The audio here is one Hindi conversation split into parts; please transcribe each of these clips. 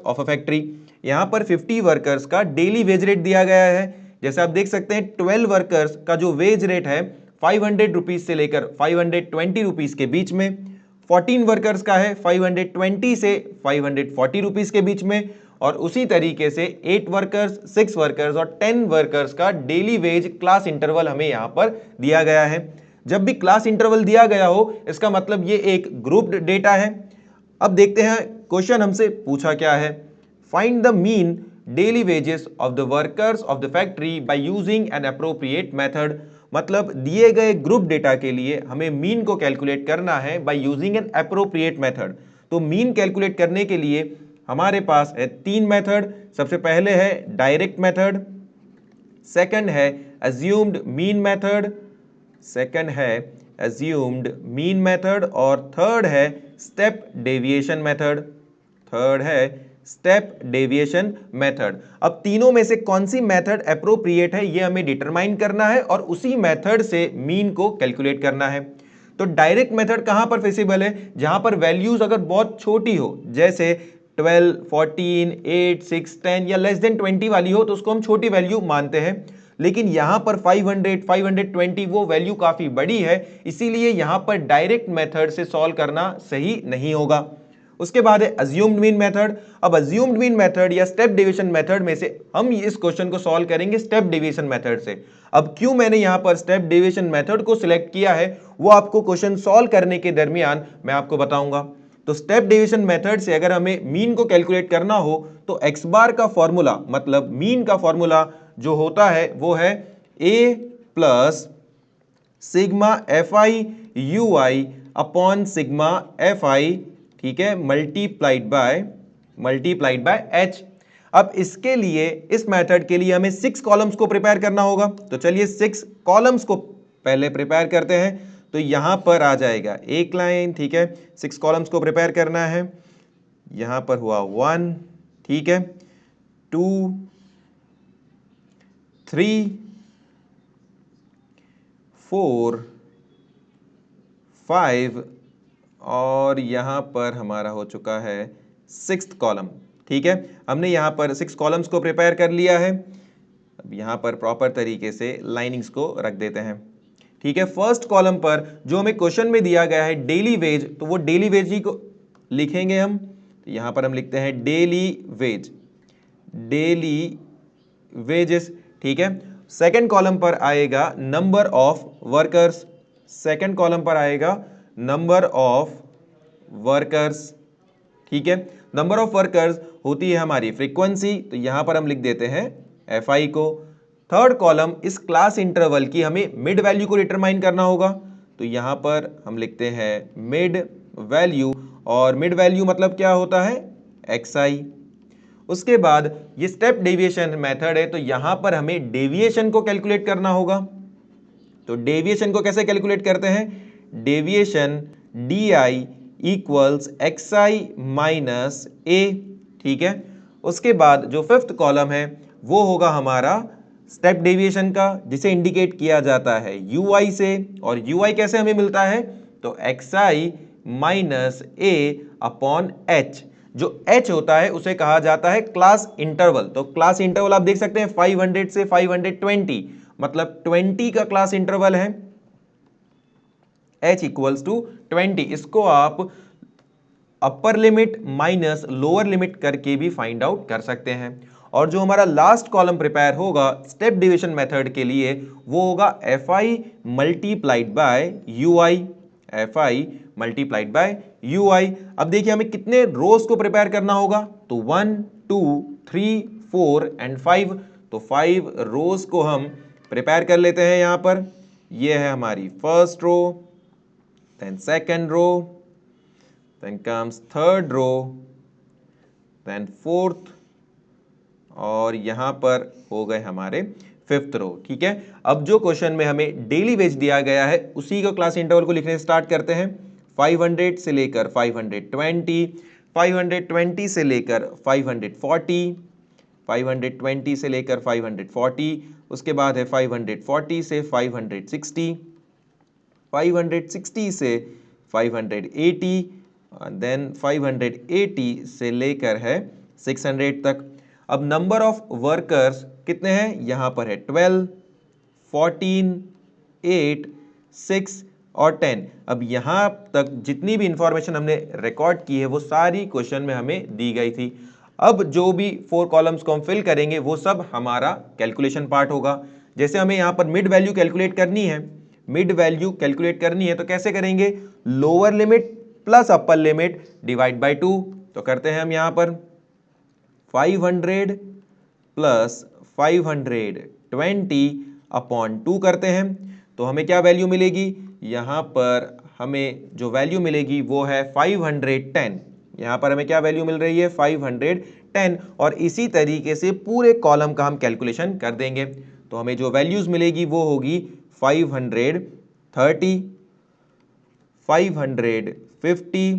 Of a factory. यहाँ पर 50 वर्कर्स का डेली वेज रेट दिया गया है। जैसे आप देख सकते हैं 12 वर्कर्स का जो वेज रेट है 500 रुपीज से लेकर 520 रुपीज के बीच में, 14 वर्कर्स का है 520 से 540 रुपीज के बीच में, और उसी तरीके से 8 वर्कर्स, 6 वर्कर्स और 10 वर्कर्स का डेली वेज क्लास इंटरवल हमें यहां पर दिया गया है। जब भी क्लास इंटरवल दिया गया हो इसका मतलब ये एक ग्रुप्ड डेटा है। अब देखते हैं क्वेश्चन हमसे पूछा क्या है। Find the mean daily wages of the workers of the factory by using an appropriate method. मतलब दिए गए ग्रुप डेटा के लिए हमें मीन को कैलकुलेट करना है by using an appropriate method. तो मीन कैलकुलेट करने के लिए हमारे पास है 3 मेथड। सबसे पहले है डायरेक्ट मेथड, सेकंड है अज्यूम्ड मीन मेथड, और थर्ड है स्टेप डेविएशन मेथड। अब तीनों में से कौन सी मेथड अप्रोप्रिएट है ये हमें डिटरमाइन करना है और उसी मेथड से मीन को कैलकुलेट करना है। तो डायरेक्ट मेथड कहां पर फिजिबल है? जहां पर वैल्यूज अगर बहुत छोटी हो, जैसे 12, 14, 8, 6, 10 या लेस देन 20 वाली हो तो उसको हम छोटी वैल्यू मानते हैं। लेकिन यहां पर 500, 520 वो वैल्यू काफी बड़ी है, इसीलिए यहां पर डायरेक्ट मेथड से सॉल्व करना सही नहीं होगा। उसके बाद है अज्यूम्ड मीन मेथड। अब अज्यूम्ड मीन मेथड या स्टेप डेविएशन मेथड में से हम इस क्वेश्चन को सॉल्व करेंगे स्टेप डेविएशन मेथड से। अब क्यों मैंने यहां पर स्टेप डेविएशन मेथड को सिलेक्ट किया है वो आपको क्वेश्चन सॉल्व करने के दरमियान मैं आपको बताऊंगा। तो स्टेप डेविएशन मेथड से अगर हमें मीन को कैलकुलेट करना हो तो एक्स बार का फॉर्मूला, मतलब मीन का फॉर्मूला जो होता है वो है a plus sigma F I you I upon sigma F I, ठीक है, मल्टीप्लाइड बाय h। अब इसके लिए, इस मेथड के लिए हमें 6 कॉलम्स को प्रिपेयर करना होगा। तो चलिए 6 कॉलम्स को पहले प्रिपेयर करते हैं। तो यहां पर आ जाएगा एक लाइन, ठीक है, 6 कॉलम्स को प्रिपेयर करना है। यहां पर हुआ 1, ठीक है, 2, 3, 4, 5 और यहां पर हमारा हो चुका है 6th कॉलम। ठीक है, हमने यहां पर 6 कॉलम्स को प्रिपेयर कर लिया है। अब यहां पर प्रॉपर तरीके से लाइनिंग्स को रख देते हैं। ठीक है, फर्स्ट कॉलम पर जो हमें क्वेश्चन में दिया गया है डेली वेज, तो वो डेली वेज ही को लिखेंगे हम। तो यहां पर हम लिखते हैं डेली वेजेस। ठीक है, सेकंड कॉलम पर आएगा नंबर ऑफ वर्कर्स, ठीक है, नंबर ऑफ वर्कर्स होती है हमारी फ्रीक्वेंसी, तो यहां पर हम लिख देते हैं एफ आई को। थर्ड कॉलम, इस क्लास इंटरवल की हमें मिड वैल्यू को डिटरमाइन करना होगा, तो यहां पर हम लिखते हैं मिड वैल्यू, और मिड वैल्यू मतलब क्या होता है? एक्स आई। उसके बाद ये स्टेप डेविएशन मेथड है, तो यहां पर हमें डेविएशन को कैलकुलेट करना होगा। तो डेविएशन को कैसे कैलकुलेट करते हैं? Deviation d i equals x i minus a. ठीक है, उसके बाद जो फिफ्थ कॉलम है वो होगा हमारा स्टेप डेविएशन का, जिसे इंडिकेट किया जाता है यू आई से। और यू आई कैसे हमें मिलता है? तो x i minus A upon H. जो h होता है उसे कहा जाता है क्लास इंटरवल। तो क्लास इंटरवल आप देख सकते हैं 500 से 520, मतलब 20 का क्लास इंटरवल है, h इक्वल्स टू 20। इसको आप upper limit minus lower limit करके भी फाइंड आउट कर सकते हैं। और जो हमारा लास्ट कॉलम प्रिपेयर होगा स्टेप डिवीजन मेथड के लिए वो होगा f i multiplied by u i, अब देखिए हमें कितने रोज को प्रिपेयर करना होगा, तो 1, 2, 3, 4 एंड 5। तो 5 रोज को हम प्रिपेयर कर लेते हैं। यहां पर ये है हमारी first row, then second row, then comes third row, then fourth, और यहां पर हो गए हमारे फिफ्थ रो। ठीक है, अब जो क्वेश्चन में हमें डेली वेज दिया गया है उसी को क्लास इंटरवल को लिखने स्टार्ट करते हैं। 500 से लेकर 520, 520 से लेकर 540, 520 से लेकर 540, उसके बाद है 540 से 560, 560 से 580, देन 580 से लेकर है 600 तक। अब नंबर ऑफ वर्कर्स कितने हैं, यहां पर है 12, 14, 8, 6 और 10। अब यहां तक जितनी भी इंफॉर्मेशन हमने रिकॉर्ड की है वो सारी क्वेश्चन में हमें दी गई थी। अब जो भी 4 कॉलम्स को हम फिल करेंगे वो सब हमारा कैलकुलेशन पार्ट होगा। जैसे हमें यहां पर मिड वैल्यू कैलकुलेट करनी है, मिड वैल्यू कैलकुलेट करनी है तो कैसे करेंगे, lower limit plus upper limit divide by 2। तो करते हैं हम यहां पर 500 प्लस 520 अपॉन 2 करते हैं तो हमें क्या वैल्यू मिलेगी, यहां पर हमें जो वैल्यू मिलेगी वो है 510। यहां पर हमें क्या वैल्यू मिल रही है, 510। और इसी तरीके से पूरे कॉलम का हम कैलकुलेशन कर देंगे तो हमें जो वैल्यूज मिलेगी वो होगी 530, 550,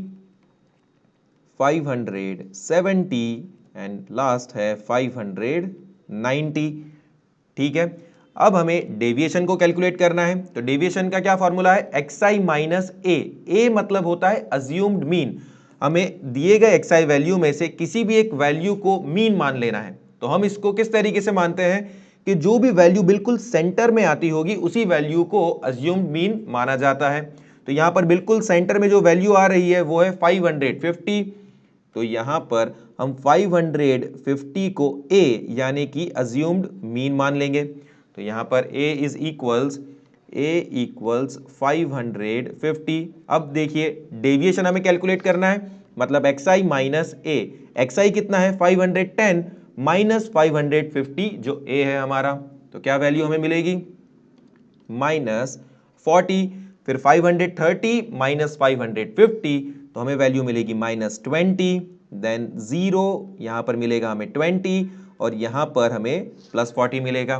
570 एंड लास्ट है 590। ठीक है, अब हमें डेविएशन को कैलकुलेट करना है। तो डेविएशन का क्या फॉर्मूला है, xi माइनस ए मतलब होता है अज्यूम्ड मीन। हमें दिए गए xi वैल्यू में से किसी भी एक वैल्यू को मीन मान लेना है। तो हम इसको किस तरीके से मानते हैं कि जो भी वैल्यू बिल्कुल सेंटर में आती होगी उसी वैल्यू को अज्यूम्ड मीन माना जाता है। तो यहां पर बिल्कुल सेंटर में जो वैल्यू आ रही है वो है 550। तो यहां पर हम 550 को a यानी कि अज्यूम्ड मीन मान लेंगे। तो यहां पर a इक्वल्स 550। अब देखिए डेविएशन हमें कैलकुलेट करना है, मतलब xi माइनस a। xi कितना है, 510 माइनस 550 जो a है हमारा, तो क्या वैल्यू हमें मिलेगी, -40। फिर 530 माइनस 550 तो हमें वैल्यू मिलेगी -20। देन 0 यहां पर मिलेगा हमें 20 और यहां पर हमें +40 मिलेगा।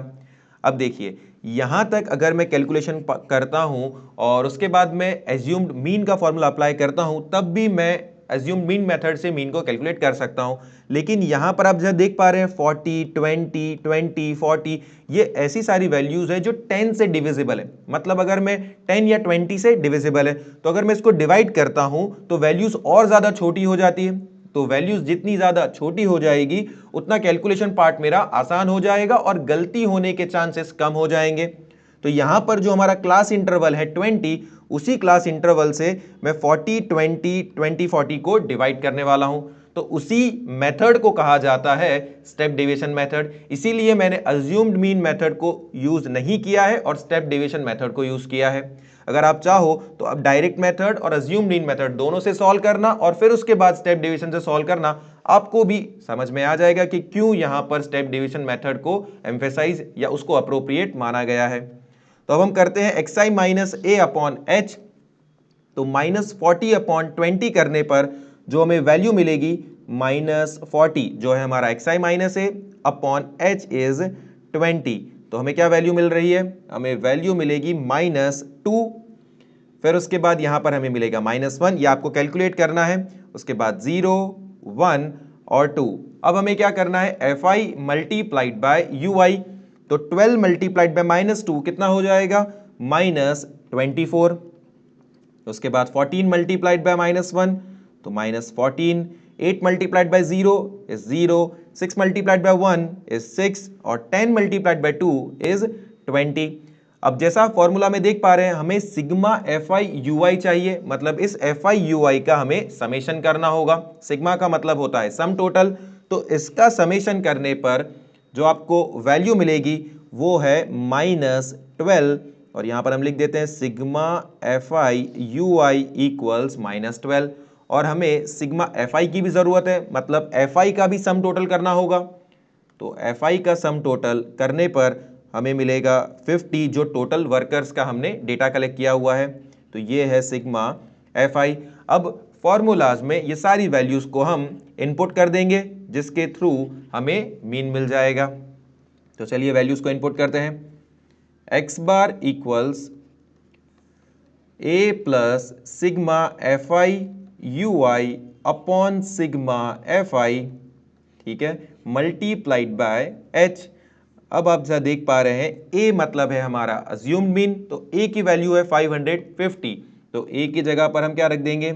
अब देखिए यहां तक अगर मैं कैलकुलेशन करता हूं और उसके बाद मैं एज्यूम्ड मीन का फॉर्मूला अप्लाई करता हूं तब भी मैं एज्यूम्ड मीन मेथड से मीन को कैलकुलेट कर सकता हूं। लेकिन यहां पर आप जब देख पा रहे हैं 40, 20, 20, 40 ये ऐसी सारी वैल्यूज है जो 10 से डिविजिबल है। मतलब अगर मैं 10 या 20 से डिविजिबल है तो अगर मैं इसको डिवाइड करता हूं तो वैल्यूज और ज्यादा छोटी हो जाती है। तो वैल्यूज जितनी ज्यादा छोटी हो जाएगी उतना कैलकुलेशन पार्ट मेरा आसान हो जाएगा और गलती होने के चांसेस कम हो जाएंगे। तो यहां पर जो हमारा क्लास इंटरवल है 20, उसी क्लास इंटरवल से मैं 40, 20, 20, 40 को डिवाइड करने वाला हूं। तो उसी मेथड को कहा जाता है स्टेप डेविएशन मेथड। इसीलिए मैंने अज्यूम्ड मीन मेथड को यूज नहीं किया है और स्टेप डेविएशन मेथड को यूज किया है। अगर आप चाहो तो अब डायरेक्ट मेथड और अज्यूम्ड मीन मेथड दोनों से सॉल्व करना और फिर उसके बाद स्टेप डेविएशन से सॉल्व करना, आपको भी समझ में आ जाएगा कि क्यों यहां पर स्टेप डेविएशन मेथड को एम्फेसाइज या उसको अप्रोप्रिएट माना गया है। तो अब हम करते हैं xi माइनस ए अपॉन एच। तो -40 अपॉन 20 करने पर जो हमें वैल्यू मिलेगी -40 जो है हमारा xi minus A upon H is 20। तो हमें क्या वैल्यू मिल रही है, हमें वैल्यू मिलेगी -2। फिर उसके बाद यहां पर हमें मिलेगा -1, ये आपको कैलकुलेट करना है। उसके बाद 0, 1 और 2। अब हमें क्या करना है, fi मल्टीप्लाइड बाय ui। तो 12 मल्टीप्लाइड बाय -2 कितना हो जाएगा, -24। उसके बाद 14 मल्टीप्लाइड बाय -1 तो -14। 8 multiplied by 0 is 0। 6 multiplied by 1 is 6 और 10 मल्टीप्लाइड बाय 2 इज 20। अब जैसा फॉर्मूला में देख पा रहे हैं हमें सिग्मा fi ui चाहिए, मतलब इस fi ui का हमें समेशन करना होगा। सिग्मा का मतलब होता है सम टोटल। तो इसका समेशन करने पर जो आपको वैल्यू मिलेगी वो है -12 और यहां पर हम लिख देते हैं सिग्मा fi ui इक्वल्स -12। और हमें सिग्मा fi की भी जरूरत है, मतलब fi का भी सम टोटल करना होगा। तो fi का सम टोटल करने पर हमें मिलेगा 50 जो टोटल वर्कर्स का हमने डेटा कलेक्ट किया हुआ है। तो ये है सिग्मा fi। अब फॉर्मूलाज में ये सारी वैल्यूज को हम इनपुट कर देंगे जिसके थ्रू हमें मीन मिल जाएगा। तो चलिए वैल्यूज को इनपुट करते हैं। x bar equals a plus sigma fi ui upon sigma fi, ठीक है, मल्टीप्लाइड बाय h। अब आप जरा देख पा रहे हैं a मतलब है हमारा अज्यूम्ड मीन, तो a की वैल्यू है 550। तो a की जगह पर हम क्या रख देंगे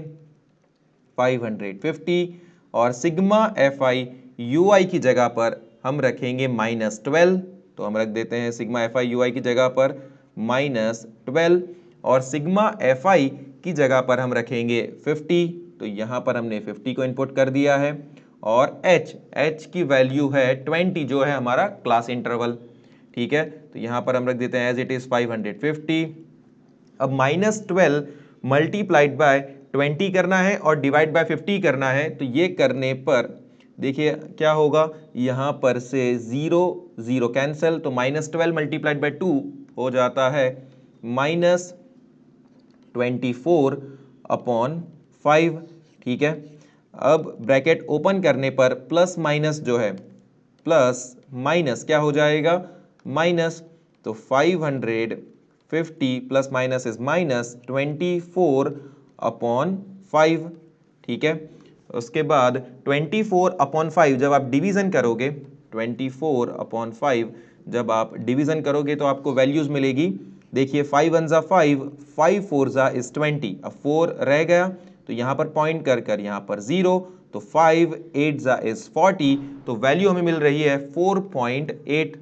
550 और सिग्मा fi UI की जगह पर हम रखेंगे -12, तो हम रख देते हैं सिग्मा FI UI की जगह पर -12 और सिग्मा FI की जगह पर हम रखेंगे 50, तो यहाँ पर हमने 50 को इनपुट कर दिया है और h की वैल्यू है 20 जो है हमारा क्लास इंटरवल। ठीक है, तो यहाँ पर हम रख देते हैं एज इट इज 550। अब -12 मल्टीप्लाइड बाय 20 करना है और डिवाइड बाय 50 करना है, तो ये करने पर देखिए क्या होगा, यहाँ पर से 0 0 कैंसिल, तो -12 मल्टीप्लाइड बाय 2 हो जाता है -24/5। ठीक है, अब ब्रैकेट ओपन करने पर प्लस माइनस जो है, प्लस माइनस क्या हो जाएगा, माइनस, तो 550 प्लस माइनस इज -24/5। ठीक है, उसके बाद 24/5 जब आप डिवीजन करोगे, 24/5 जब आप डिवीजन करोगे तो आपको वैल्यूज मिलेगी। देखिए 5 1 जा 5, 5 4 जा इज 20, अब 4 रह गया तो यहाँ पर पॉइंट कर कर यहाँ पर 0, तो 5 8 जा इज 40, तो वैल्यू हमें मिल रही है 4.8।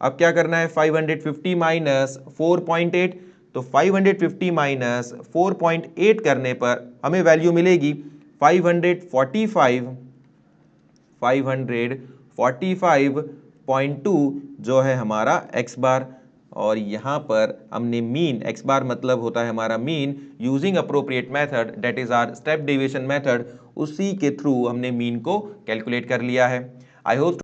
अब क्या करना है, 550 माइनस 4.8, तो 550 माइनस 4.8 करने पर हमें वैल्यू मिलेगी 545.2 जो है हमारा x बार। और यहाँ पर हमने मीन, x बार मतलब होता है हमारा mean, using appropriate method that is are step deviation method, उसी के थ्रू हमने मीन को कैलकुलेट कर लिया है। I hope